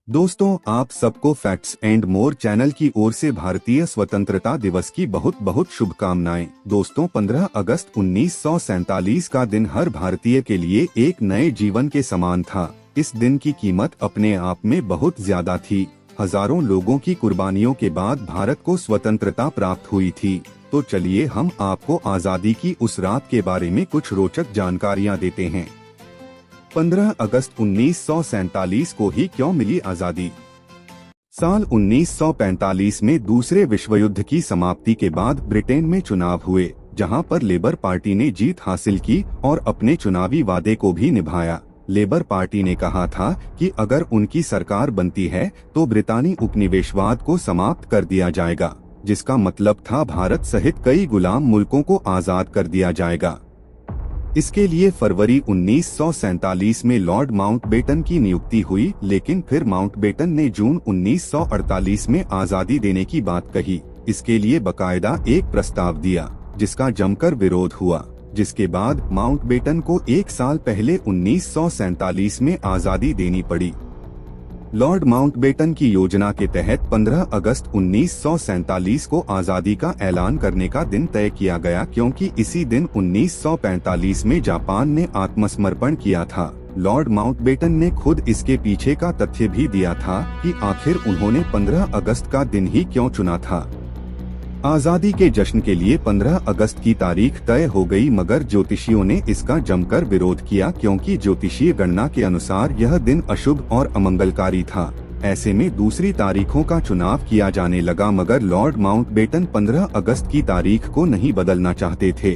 दोस्तों, आप सबको फैक्ट्स एंड मोर चैनल की ओर से भारतीय स्वतंत्रता दिवस की बहुत बहुत शुभकामनाएं। दोस्तों, 15 अगस्त 1947 का दिन हर भारतीय के लिए एक नए जीवन के समान था। इस दिन की कीमत अपने आप में बहुत ज्यादा थी। हजारों लोगों की कुर्बानियों के बाद भारत को स्वतंत्रता प्राप्त हुई थी। तो चलिए हम आपको आजादी की उस रात के बारे में कुछ रोचक जानकारियाँ देते हैं। 15 अगस्त 1947 को ही क्यों मिली आजादी? साल 1945 में दूसरे विश्व युद्ध की समाप्ति के बाद ब्रिटेन में चुनाव हुए, जहां पर लेबर पार्टी ने जीत हासिल की और अपने चुनावी वादे को भी निभाया। लेबर पार्टी ने कहा था कि अगर उनकी सरकार बनती है तो ब्रितानी उपनिवेशवाद को समाप्त कर दिया जाएगा, जिसका मतलब था भारत सहित कई गुलाम मुल्कों को आजाद कर दिया जाएगा। इसके लिए फरवरी 1947 में लॉर्ड माउंटबेटन की नियुक्ति हुई, लेकिन फिर माउंटबेटन ने जून 1948 में आजादी देने की बात कही। इसके लिए बकायदा एक प्रस्ताव दिया, जिसका जमकर विरोध हुआ, जिसके बाद माउंटबेटन को एक साल पहले 1947 में आजादी देनी पड़ी। लॉर्ड माउंटबेटन की योजना के तहत 15 अगस्त 1947 को आजादी का ऐलान करने का दिन तय किया गया, क्योंकि इसी दिन 1945 में जापान ने आत्मसमर्पण किया था। लॉर्ड माउंटबेटन ने खुद इसके पीछे का तथ्य भी दिया था कि आखिर उन्होंने 15 अगस्त का दिन ही क्यों चुना था। आजादी के जश्न के लिए 15 अगस्त की तारीख तय हो गई, मगर ज्योतिषियों ने इसका जमकर विरोध किया, क्योंकि ज्योतिषीय गणना के अनुसार यह दिन अशुभ और अमंगलकारी था। ऐसे में दूसरी तारीखों का चुनाव किया जाने लगा, मगर लॉर्ड माउंटबेटन 15 अगस्त की तारीख को नहीं बदलना चाहते थे।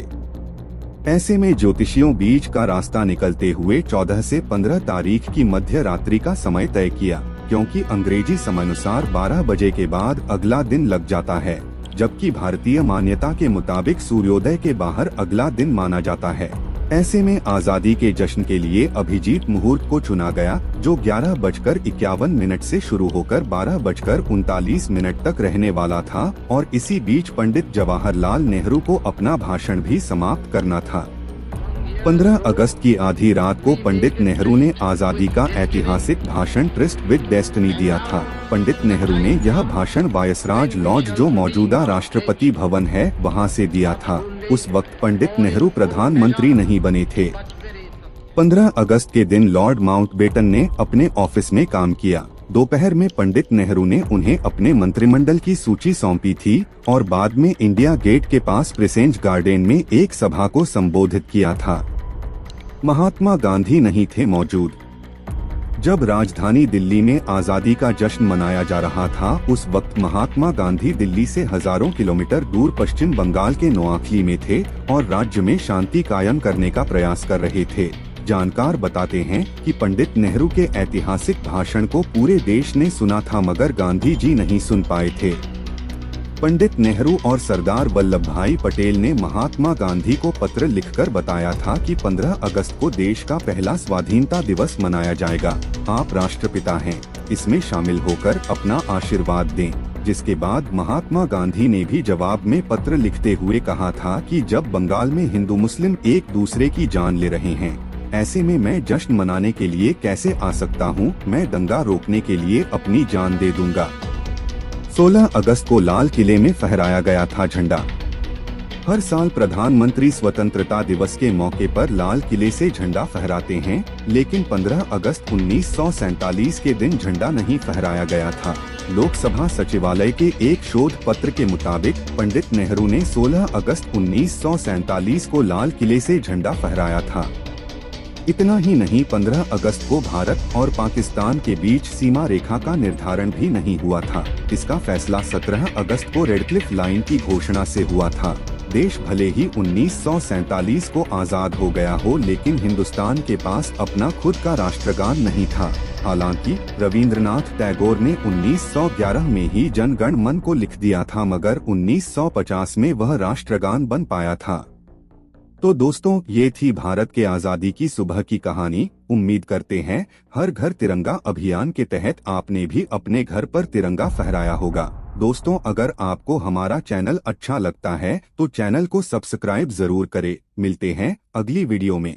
ऐसे में ज्योतिषियों बीच का रास्ता निकलते हुए 14 से 15 तारीख की मध्य रात्रि का समय तय किया, क्योंकि अंग्रेजी समयानुसार 12 बजे के बाद अगला दिन लग जाता है, जबकि भारतीय मान्यता के मुताबिक सूर्योदय के बाहर अगला दिन माना जाता है। ऐसे में आजादी के जश्न के लिए अभिजीत मुहूर्त को चुना गया, जो 11:51 से शुरू होकर 12:39 तक रहने वाला था, और इसी बीच पंडित जवाहरलाल नेहरू को अपना भाषण भी समाप्त करना था। 15 अगस्त की आधी रात को पंडित नेहरू ने आजादी का ऐतिहासिक भाषण ट्रिस्ट विद डेस्टिनी दिया था। पंडित नेहरू ने यह भाषण वायसराज लॉज, जो मौजूदा राष्ट्रपति भवन है, वहां से दिया था। उस वक्त पंडित नेहरू प्रधानमंत्री नहीं बने थे। 15 अगस्त के दिन लॉर्ड माउंटबेटन ने अपने ऑफिस में काम किया। दोपहर में पंडित नेहरू ने उन्हें अपने मंत्रिमंडल की सूची सौंपी थी और बाद में इंडिया गेट के पास प्रेसेंज गार्डन में एक सभा को संबोधित किया था। महात्मा गांधी नहीं थे मौजूद। जब राजधानी दिल्ली में आजादी का जश्न मनाया जा रहा था, उस वक्त महात्मा गांधी दिल्ली से हजारों किलोमीटर दूर पश्चिम बंगाल के नोआखली में थे और राज्य में शांति कायम करने का प्रयास कर रहे थे। जानकार बताते हैं कि पंडित नेहरू के ऐतिहासिक भाषण को पूरे देश ने सुना था, मगर गांधी जी नहीं सुन पाए थे। पंडित नेहरू और सरदार वल्लभ भाई पटेल ने महात्मा गांधी को पत्र लिखकर बताया था कि 15 अगस्त को देश का पहला स्वाधीनता दिवस मनाया जाएगा। आप राष्ट्रपिता हैं, इसमें शामिल होकर अपना आशीर्वाद दें। जिसके बाद महात्मा गांधी ने भी जवाब में पत्र लिखते हुए कहा था कि जब बंगाल में हिंदू मुस्लिम एक दूसरे की जान ले रहे हैं, ऐसे में मैं जश्न मनाने के लिए कैसे आ सकता हूँ? मैं दंगा रोकने के लिए अपनी जान दे दूंगा। 16 अगस्त को लाल किले में फहराया गया था झंडा। हर साल प्रधानमंत्री स्वतंत्रता दिवस के मौके पर लाल किले से झंडा फहराते हैं, लेकिन 15 अगस्त 1947 के दिन झंडा नहीं फहराया गया था। लोकसभा सचिवालय के एक शोध पत्र के मुताबिक पंडित नेहरू ने 16 अगस्त 1947 को लाल किले से झंडा फहराया था। इतना ही नहीं, 15 अगस्त को भारत और पाकिस्तान के बीच सीमा रेखा का निर्धारण भी नहीं हुआ था। इसका फैसला 17 अगस्त को रेडक्लिफ लाइन की घोषणा से हुआ था। देश भले ही 1947 को आजाद हो गया हो, लेकिन हिंदुस्तान के पास अपना खुद का राष्ट्रगान नहीं था। हालांकि रविंद्रनाथ टैगोर ने 1911 में ही जन गण मन को लिख दिया था, मगर 1950 में वह राष्ट्रगान बन पाया था। तो दोस्तों, ये थी भारत के आजादी की सुबह की कहानी। उम्मीद करते हैं हर घर तिरंगा अभियान के तहत आपने भी अपने घर पर तिरंगा फहराया होगा। दोस्तों, अगर आपको हमारा चैनल अच्छा लगता है तो चैनल को सब्सक्राइब जरूर करें। मिलते हैं अगली वीडियो में।